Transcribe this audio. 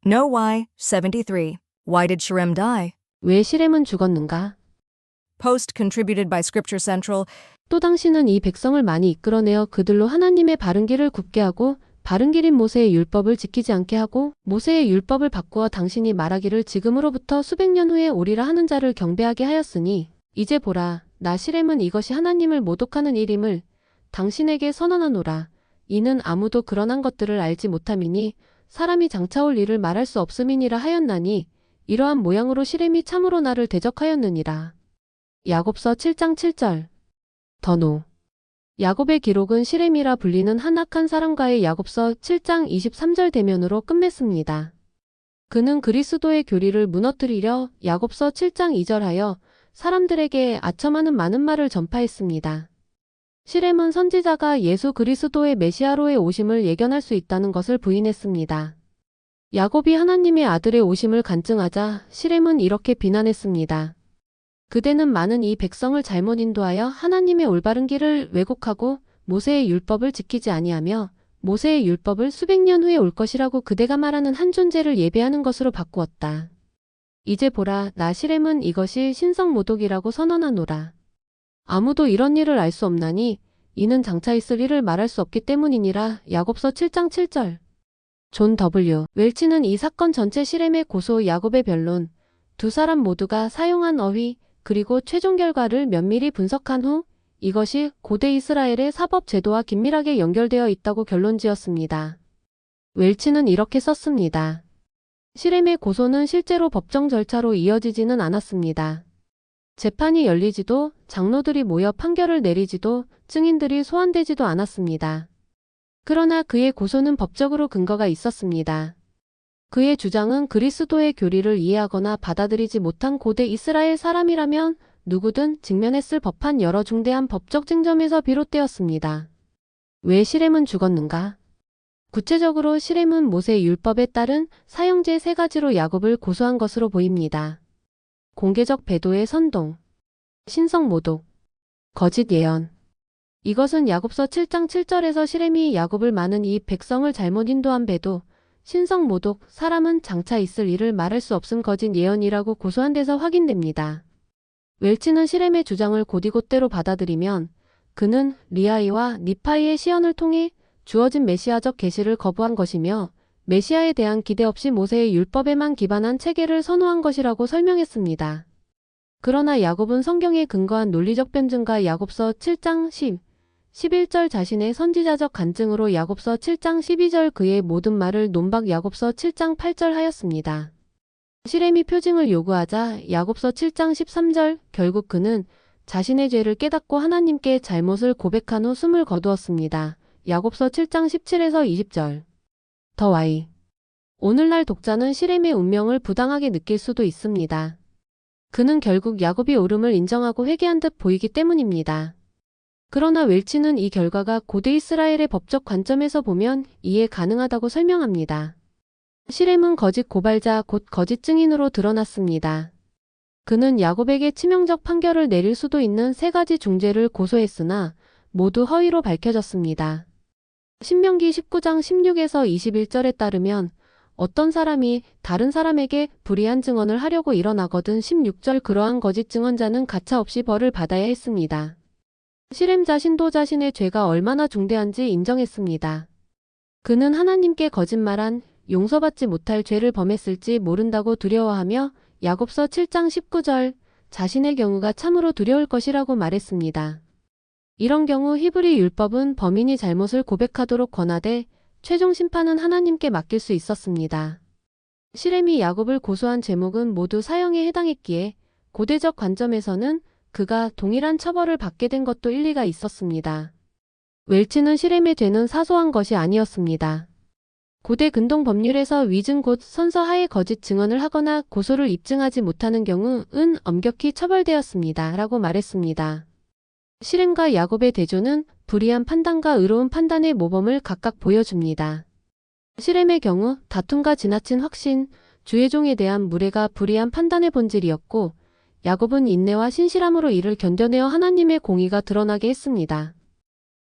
No why, 73. Why did Sherem die? 왜 시렘은 죽었는가? Post contributed by Scripture Central. 또 당신은 이 백성을 많이 이끌어내어 그들로 하나님의 바른 길을 굽게 하고 바른 길인 모세의 율법을 지키지 않게 하고 모세의 율법을 바꾸어 당신이 말하기를 지금으로부터 수백 년 후에 오리라 하는 자를 경배하게 하였으니 이제 보라 나 시렘은 이것이 하나님을 모독하는 일임을 당신에게 선언하노라. 이는 아무도 그러한 것들을 알지 못함이니 사람이 장차올 일을 말할 수 없음이니라 하였나니 이러한 모양으로 시렘이 참으로 나를 대적하였느니라. 야곱서 7장 7절. 더노. 야곱의 기록은 시렘이라 불리는 한 악한 사람과의 야곱서 7장 23절 대면으로 끝맺습니다. 그는 그리스도의 교리를 무너뜨리려 야곱서 7장 2절 하여 사람들에게 아첨하는 많은 말을 전파했습니다. 시렘은 선지자가 예수 그리스도의 메시아로의 오심을 예견할 수 있다는 것을 부인했습니다. 야곱이 하나님의 아들의 오심을 간증하자 시렘은 이렇게 비난했습니다. 그대는 많은 이 백성을 잘못 인도하여 하나님의 올바른 길을 왜곡하고 모세의 율법을 지키지 아니하며 모세의 율법을 수백 년 후에 올 것이라고 그대가 말하는 한 존재를 예배하는 것으로 바꾸었다. 이제 보라 나 시렘은 이것이 신성모독이라고 선언하노라. 아무도 이런 일을 알 수 없나니 이는 장차 있을 일을 말할 수 없기 때문이니라. 야곱서 7장 7절. 존 W. 웰치는 이 사건 전체 시렘의 고소 야곱의 변론, 두 사람 모두가 사용한 어휘, 그리고 최종 결과를 면밀히 분석한 후 이것이 고대 이스라엘의 사법 제도와 긴밀하게 연결되어 있다고 결론지었습니다. 웰치는 이렇게 썼습니다. 시렘의 고소는 실제로 법정 절차로 이어지지는 않았습니다. 재판이 열리지도 장로들이 모여 판결을 내리지도 증인들이 소환되지도 않았습니다. 그러나 그의 고소는 법적으로 근거가 있었습니다. 그의 주장은 그리스도의 교리를 이해하거나 받아들이지 못한 고대 이스라엘 사람이라면 누구든 직면했을 법한 여러 중대한 법적 쟁점에서 비롯되었습니다. 왜 시렘은 죽었는가? 구체적으로 시렘은 모세 율법에 따른 사형제 3가지로 야곱을 고소한 것으로 보입니다. 공개적 배도의 선동, 신성모독, 거짓 예언. 이것은 야곱서 7장 7절에서 시렘이 야곱을 많은 이 백성을 잘못 인도한 배도, 신성모독, 사람은 장차 있을 일을 말할 수 없음 거짓 예언이라고 고소한 데서 확인됩니다. 웰치는 시렘의 주장을 곧이곧대로 받아들이면 그는 리아이와 니파이의 시언을 통해 주어진 메시아적 계시를 거부한 것이며 메시아에 대한 기대 없이 모세의 율법에만 기반한 체계를 선호한 것이라고 설명했습니다. 그러나 야곱은 성경에 근거한 논리적 변증과 야곱서 7장 10, 11절 자신의 선지자적 간증으로 야곱서 7장 12절 그의 모든 말을 논박 야곱서 7장 8절 하였습니다. 시렘이 표징을 요구하자 야곱서 7장 13절 결국 그는 자신의 죄를 깨닫고 하나님께 잘못을 고백한 후 숨을 거두었습니다. 야곱서 7장 17에서 20절. 더 Y. 오늘날 독자는 시렘의 운명을 부당하게 느낄 수도 있습니다. 그는 결국 야곱이 옳음을 인정하고 회개한 듯 보이기 때문입니다. 그러나 웰치는 이 결과가 고대 이스라엘의 법적 관점에서 보면 이해 가능하다고 설명합니다. 시렘은 거짓 고발자 곧 거짓 증인으로 드러났습니다. 그는 야곱에게 치명적 판결을 내릴 수도 있는 3가지 중죄를 고소했으나 모두 허위로 밝혀졌습니다. 신명기 19장 16에서 21절에 따르면 어떤 사람이 다른 사람에게 불의한 증언을 하려고 일어나거든 16절 그러한 거짓 증언자는 가차없이 벌을 받아야 했습니다. 시렘 자신도 자신의 죄가 얼마나 중대한지 인정했습니다. 그는 하나님께 거짓말한 용서받지 못할 죄를 범했을지 모른다고 두려워하며 야곱서 7장 19절 자신의 경우가 참으로 두려울 것이라고 말했습니다. 이런 경우 히브리 율법은 범인이 잘못을 고백하도록 권하되 최종 심판은 하나님께 맡길 수 있었습니다. 시렘이 야곱을 고소한 제목은 모두 사형에 해당했기에 고대적 관점에서는 그가 동일한 처벌을 받게 된 것도 일리가 있었습니다. 웰치는 시렘의 죄는 사소한 것이 아니었습니다. 고대 근동 법률에서 위증 곧 선서하에 거짓 증언을 하거나 고소를 입증하지 못하는 경우는 엄격히 처벌되었습니다. 라고 말했습니다. 시렘과 야곱의 대조는 불의한 판단과 의로운 판단의 모범을 각각 보여줍니다. 시렘의 경우 다툼과 지나친 확신, 주의 종에 대한 무례가 불의한 판단의 본질이었고 야곱은 인내와 신실함으로 이를 견뎌내어 하나님의 공의가 드러나게 했습니다.